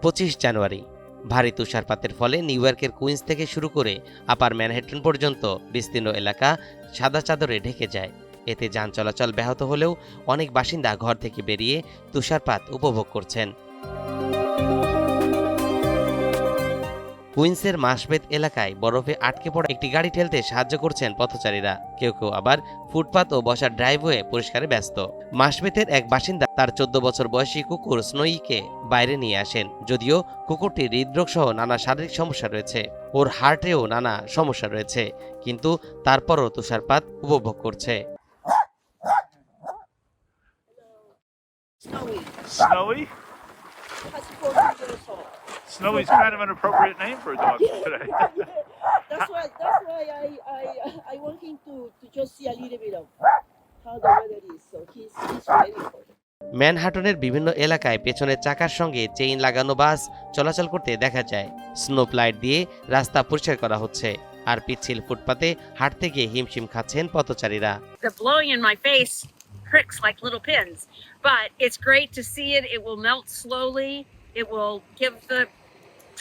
25 জানুয়ারি। ভারী তুষারপাতের ফলে নিউ ইয়র্কের কুইন্স থেকে শুরু করে আপার ম্যানহাটন পর্যন্ত বিস্তীর্ণ এলাকা সাদা চাদরে ঢেকে যায়। এতে যান চলাচল ব্যাহত হলেও অনেক বাসিন্দা ঘর থেকে বেরিয়ে তুষারপাত উপভোগ করছেন। কুইন্সের মাসবেত এলাকায় বরফে আটকে পড়া একটি গাড়ি ঠেলতে সাহায্য করছেন পথচারীরা। কেউ কেউ আবার ফুটপাত ও বসার ড্রাইভওয়ে পরিষ্কারে ব্যস্ত। মাসবেতের এক বাসিন্দা তার 14 বছর বয়সী কুকুর স্নোইকে বাইরে নিয়ে আসেন। যদিও কুকুরটির হৃদরোগ সহ নানা শারীরিক সমস্যা রয়েছে, ওর হার্টেও নানা সমস্যা রয়েছে, কিন্তু তারপরও তুষারপাত উপভোগ করছে। Snowy? Snowy's kind of an appropriate name for a dog today. That's why I want him to just see a little bit of how the weather is. So he's ready for it. ম্যানহাটনের বিভিন্ন এলাকায় পেছনের চাকার সঙ্গে chain লাগানো বাস চলাচল করতে দেখা যায়। স্নোপ লাইট দিয়ে রাস্তা পরিষ্কার করা হচ্ছে, আর পিচ্ছিল ফুটপাতে হাঁটতে গিয়ে হিমশিম খাচ্ছেন পথচারীরা। The blowing in my face pricks like little pins, but it's great to see it. It will melt slowly. It will give the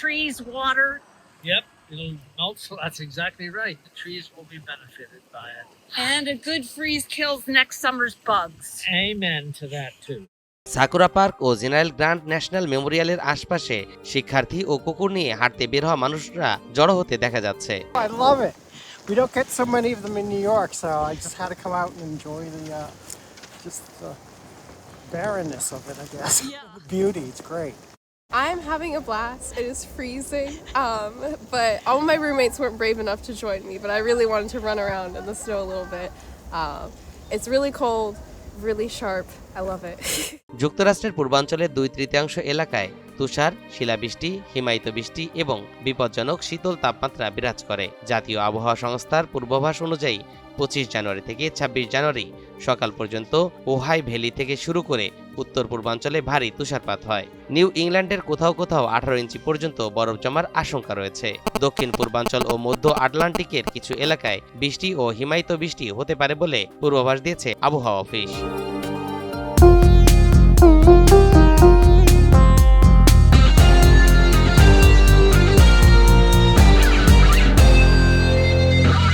trees water. Yep, it'll melt. So that's exactly right. The trees will be benefited by it. And a good freeze kills next summer's bugs. Amen to that too. Sakura Park ও General Grant National মেমোরিয়ালের আশপাশে শিক্ষার্থী ও কুকুর নিয়ে হাঁটতে বের হওয়া মানুষরা জড়ো হতে দেখা যাচ্ছে। I love it. We don't get so many of them in New York, so I just had to come out and enjoy the barrenness of it, I guess. Yeah. The beauty, it's great. I'm having a blast. It is freezing, but all my roommates weren't brave enough to join me, but I really wanted to run around in the snow a little bit. It's really cold, really sharp. I love it. যুক্তরাষ্ট্রের পূর্বাঞ্চলের 2/3 এলাকায় তুষার, শিলাবৃষ্টি, হিমায়িত বৃষ্টি এবং বিপজ্জনক শীতল তাপমাত্রা বিরাজ করে। জাতীয় আবহাওয়া সংস্থার পূর্বাভাস অনুযায়ী 25 জানুয়ারি থেকে 26 জানুয়ারি সকাল পর্যন্ত ওহাই ভ্যালি থেকে শুরু করে উত্তর পূর্বাঞ্চলে ভারী তুষারপাত হয়। নিউ ইংল্যান্ডের কোথাও কোথাও 18 ইঞ্চি পর্যন্ত বরফ জমার আশঙ্কা রয়েছে। দক্ষিণ পূর্বাঞ্চল ও মধ্য আটলান্টিকের কিছু এলাকায় বৃষ্টি ও হিমায়িত বৃষ্টি হতে পারে বলে পূর্বাভাস দিয়েছে আবহাওয়া অফিস।